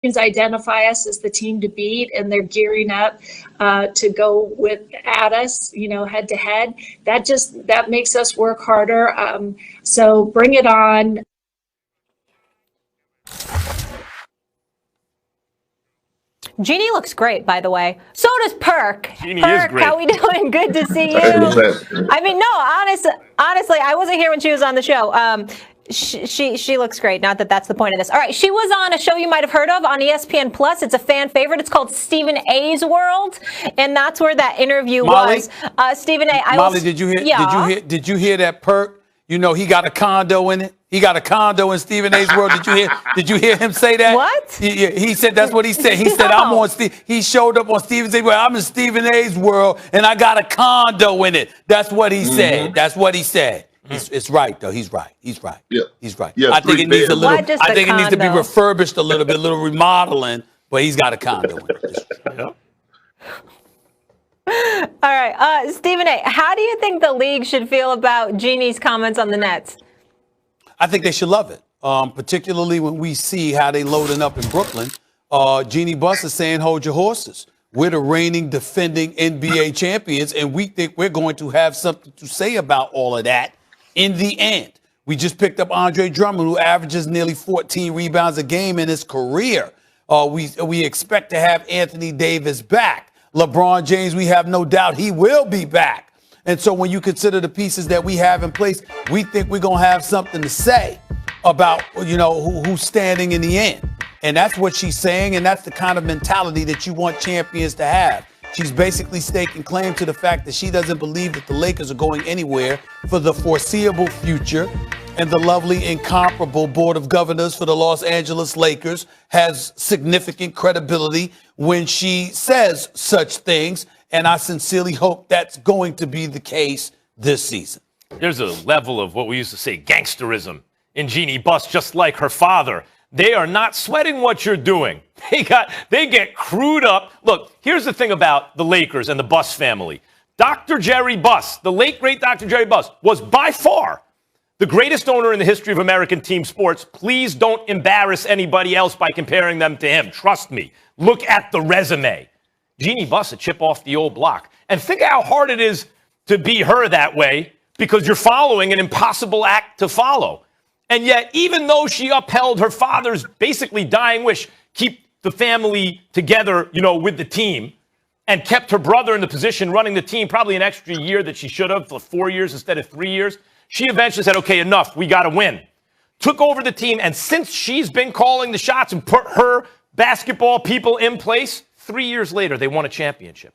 identify us as the team to beat, and they're gearing up to go at us, head to head. That makes us work harder. So bring it on. Jeanie looks great, by the way. So does Perk. Jeanie Perk, is great. how we doing? Good to see you. I mean, no, honestly, I wasn't here when she was on the show. She looks great. Not that that's the point of this. All right, she was on a show you might have heard of on ESPN Plus. It's a fan favorite. It's called Stephen A's World, and that's where that interview was. Stephen A. Molly, did you hear? Yeah. Did you hear that Perk? He got a condo in it. He got a condo in Stephen A's World. Did you hear him say that? What? He said that's what he said. He said I'm on he showed up on Stephen A's World. I'm in Stephen A's World and I got a condo in it. That's what he said. That's what he said. It's right though. He's right. Yeah. He's right. Yeah, I think it needs a little. I think it needs to be condo? refurbished a little remodeling. But he's got a condo in it. Yep. All right, Stephen A., how do you think the league should feel about Jeanie's comments on the Nets? I think they should love it, particularly when we see how they loading up in Brooklyn. Jeanie Buss is saying, hold your horses. We're the reigning, defending NBA champions, and we think we're going to have something to say about all of that in the end. We just picked up Andre Drummond, who averages nearly 14 rebounds a game in his career. We expect to have Anthony Davis back. LeBron James, we have no doubt he will be back. And so when you consider the pieces that we have in place, we think we're going to have something to say about, who's standing in the end. And that's what she's saying, and that's the kind of mentality that you want champions to have. She's basically staking claim to the fact that she doesn't believe that the Lakers are going anywhere for the foreseeable future. And the lovely, incomparable Board of Governors for the Los Angeles Lakers has significant credibility when she says such things. And I sincerely hope that's going to be the case this season. There's a level of what we used to say gangsterism in Jeanie Buss, just like her father. They are not sweating what you're doing. They get crewed up. Look, here's the thing about the Lakers and the Buss family. Dr. Jerry Buss, the late, great Dr. Jerry Buss, was by far the greatest owner in the history of American team sports. Please don't embarrass anybody else by comparing them to him. Trust me. Look at the resume. Jeanie Buss, a chip off the old block. And think how hard it is to be her that way because you're following an impossible act to follow. And yet, even though she upheld her father's basically dying wish, keep the family together, with the team, and kept her brother in the position running the team probably an extra year that she should have, for 4 years instead of 3 years, she eventually said, okay, enough, we got to win. Took over the team, and since she's been calling the shots and put her basketball people in place, 3 years later, they won a championship.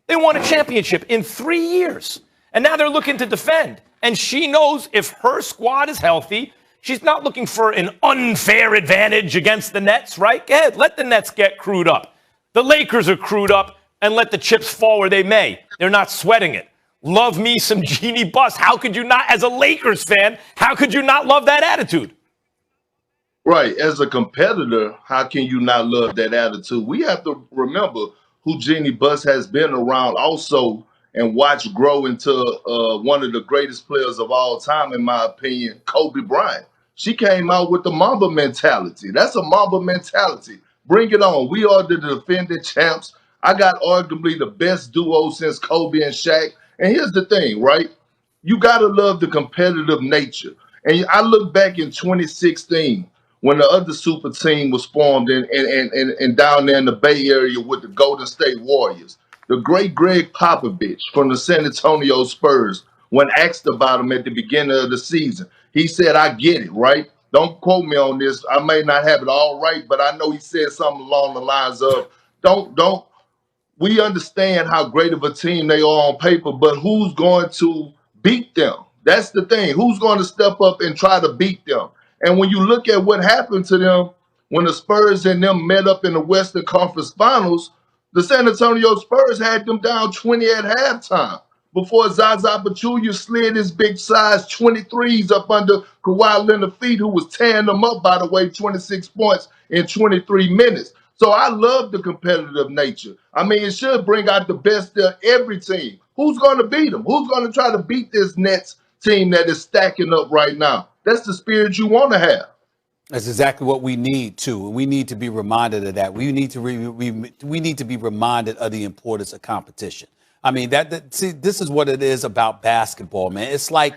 They won a championship in 3 years. And now they're looking to defend. And she knows if her squad is healthy, she's not looking for an unfair advantage against the Nets, right? Go ahead, let the Nets get crewed up. The Lakers are crewed up, and let the chips fall where they may. They're not sweating it. Love me some Jeanie Buss. How could you not, as a Lakers fan, how could you not love that attitude? Right. As a competitor, how can you not love that attitude? We have to remember who Jeanie Buss has been around also and watch grow into one of the greatest players of all time, in my opinion, Kobe Bryant. She came out with the Mamba mentality. That's a Mamba mentality. Bring it on. We are the defending champs. I got arguably the best duo since Kobe and Shaq. And here's the thing, right? You got to love the competitive nature. And I look back in 2016 when the other super team was formed and down there in the Bay Area with the Golden State Warriors. The great Greg Popovich from the San Antonio Spurs, when asked about him at the beginning of the season, he said, I get it, right? Don't quote me on this. I may not have it all right, but I know he said something along the lines of, we understand how great of a team they are on paper, but who's going to beat them? That's the thing. Who's going to step up and try to beat them? And when you look at what happened to them when the Spurs and them met up in the Western Conference Finals, the San Antonio Spurs had them down 20 at halftime before Zaza Pachulia slid his big size 23s up under Kawhi Leonard's feet, who was tearing them up, by the way, 26 points in 23 minutes. So I love the competitive nature. I mean, it should bring out the best of every team. Who's going to beat them? Who's going to try to beat this Nets team that is stacking up right now? That's the spirit you want to have. That's exactly what we need too. We need to be reminded of that. We need to we need to be reminded of the importance of competition. I mean, see, this is what it is about basketball, man. It's like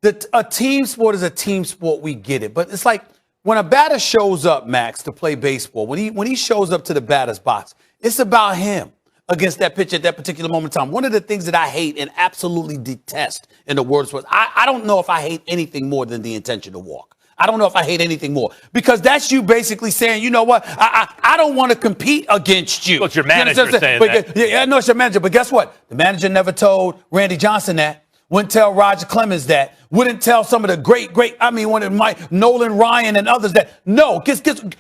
a team sport is a team sport. We get it, but it's like when a batter shows up, Max, to play baseball. When he shows up to the batter's box, it's about him against that pitch at that particular moment in time. One of the things that I hate and absolutely detest in the world of sports, I don't know if I hate anything more than the intention to walk. I don't know if I hate anything more, because that's you basically saying, you know what, I don't want to compete against you. Well, it's your manager saying that. Yeah, I know it's your manager, but guess what? The manager never told Randy Johnson that, wouldn't tell Roger Clemens that, wouldn't tell some of the great, one of Mike, Nolan Ryan and others that, no,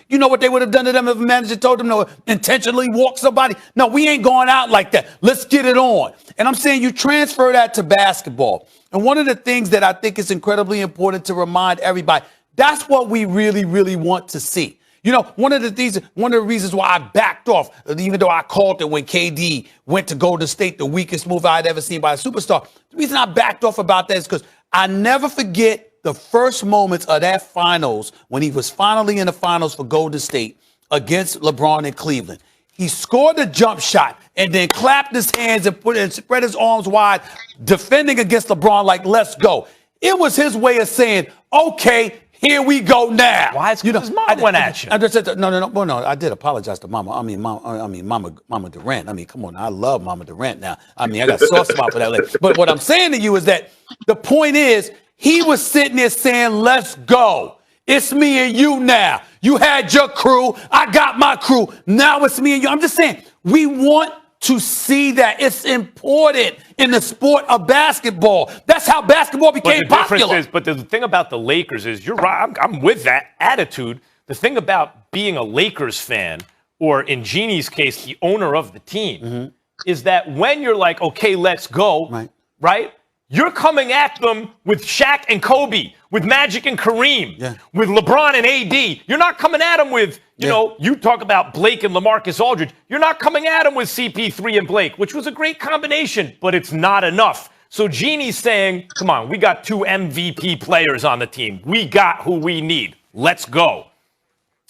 you know what they would have done to them if a manager told them to intentionally walk somebody? No, we ain't going out like that. Let's get it on. And I'm saying you transfer that to basketball. And one of the things that I think is incredibly important to remind everybody, that's what we really, really want to see. You know, one of the reasons why I backed off, even though I called it when KD went to Golden State, the weakest move I'd ever seen by a superstar. The reason I backed off about that is because I never forget the first moments of that finals when he was finally in the finals for Golden State against LeBron in Cleveland. He scored the jump shot and then clapped his hands and spread his arms wide, defending against LeBron like, let's go. It was his way of saying, okay, here we go now. Why? It's because his mom went at you. I just said, no. I did apologize to Mama. Mama Durant. I mean, come on. I love Mama Durant now. I mean, I got a soft spot for that lady. But what I'm saying to you is that the point is, he was sitting there saying, let's go. It's me and you now. You had your crew. I got my crew. Now it's me and you. I'm just saying, we want to see that. It's important in the sport of basketball. That's how basketball became popular. But the thing about the Lakers is, you're right, I'm with that attitude. The thing about being a Lakers fan, or in Jeannie's case, the owner of the team, is that when you're like, okay, let's go, right? You're coming at them with Shaq and Kobe, with Magic and Kareem, with LeBron and AD. You're not coming at them with, you know, you talk about Blake and LaMarcus Aldridge. You're not coming at them with CP3 and Blake, which was a great combination, but it's not enough. So Jeannie's saying, come on, we got 2 MVP players on the team. We got who we need. Let's go.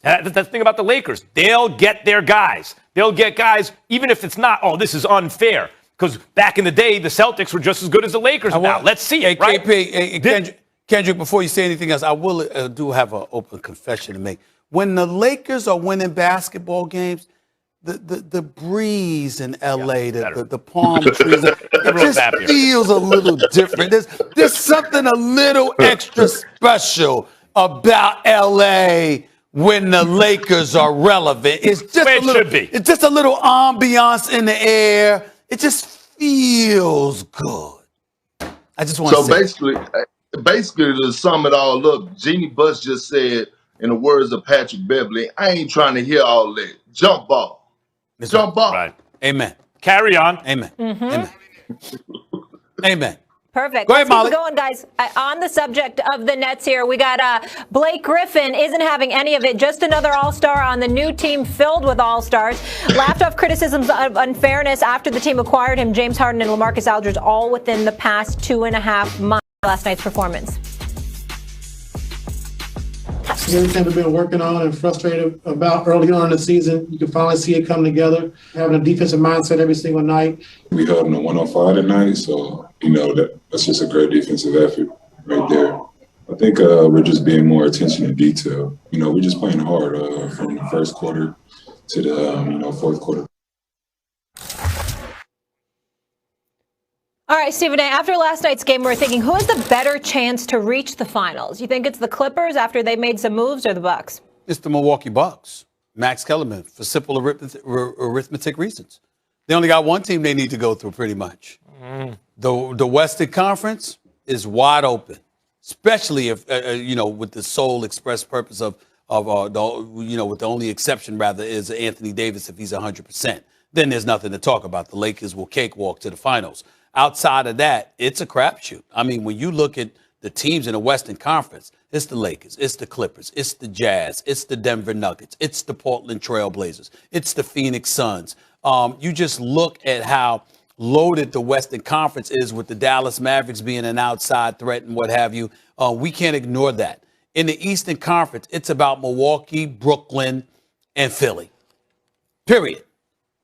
That's the thing about the Lakers. They'll get their guys. They'll get guys, even if it's not, oh, this is unfair. Because back in the day, the Celtics were just as good as the Lakers now. Let's see it, right? Kendrick, before you say anything else, I will do have an open confession to make. When the Lakers are winning basketball games, the breeze in L.A., the palm trees, it just feels a little different. There's something a little extra special about L.A. when the Lakers are relevant. It's just it's just a little ambiance in the air. It just feels good. I just want to say. So basically, to sum it all up, Jeanie Buss just said, in the words of Patrick Beverly, I ain't trying to hear all that. Jump ball. Jump ball. Right. Amen. Carry on. Amen. Amen. Amen. Perfect. Go ahead, Let's Molly. keep it going, guys. On the subject of the Nets here, we got Blake Griffin isn't having any of it. Just another All-Star on the new team filled with All-Stars. Laughed off criticisms of unfairness after the team acquired him. James Harden and LaMarcus Aldridge all within the past 2.5 months. Last night's performance. Everything we've been working on and frustrated about early on in the season, you can finally see it come together. Having a defensive mindset every single night. We held them to 105 tonight, so that's just a great defensive effort right there. I think we're just being more attention to detail. We're just playing hard from the first quarter to the fourth quarter. All right, Stephen A., after last night's game, we're thinking, who has the better chance to reach the finals? You think it's the Clippers after they made some moves, or the Bucks? It's the Milwaukee Bucks. Max Kellerman, for simple arithmetic reasons. They only got one team they need to go through, pretty much. The Western Conference is wide open, especially if, with the sole express purpose with the only exception, rather, is Anthony Davis if he's 100%. Then there's nothing to talk about. The Lakers will cakewalk to the finals. Outside of that, it's a crapshoot. I mean, when you look at the teams in the Western Conference, it's the Lakers, it's the Clippers, it's the Jazz, it's the Denver Nuggets, it's the Portland Trail Blazers, it's the Phoenix Suns. You just look at how loaded the Western Conference is with the Dallas Mavericks being an outside threat and what have you. We can't ignore that. in the Eastern Conference, it's about Milwaukee, Brooklyn, and Philly. Period.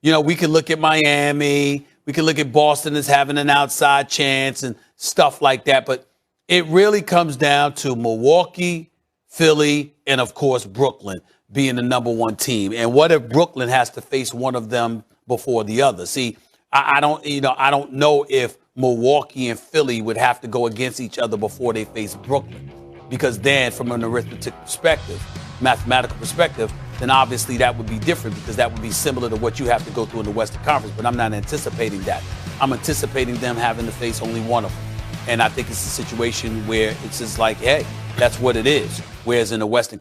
You know, we can look at Miami. We can look at Boston as having an outside chance and stuff like that. But it really comes down to Milwaukee, Philly, and, of course, Brooklyn being the number one team. And what if Brooklyn has to face one of them before the other? See, I don't know if Milwaukee and Philly would have to go against each other before they face Brooklyn. Because then, from an arithmetic perspective, mathematical perspective, then obviously that would be different because that would be similar to what you have to go through in the Western Conference. But I'm not anticipating that. I'm anticipating them having to face only one of them. And I think it's a situation where it's just like, hey, that's what it is. Whereas in the Western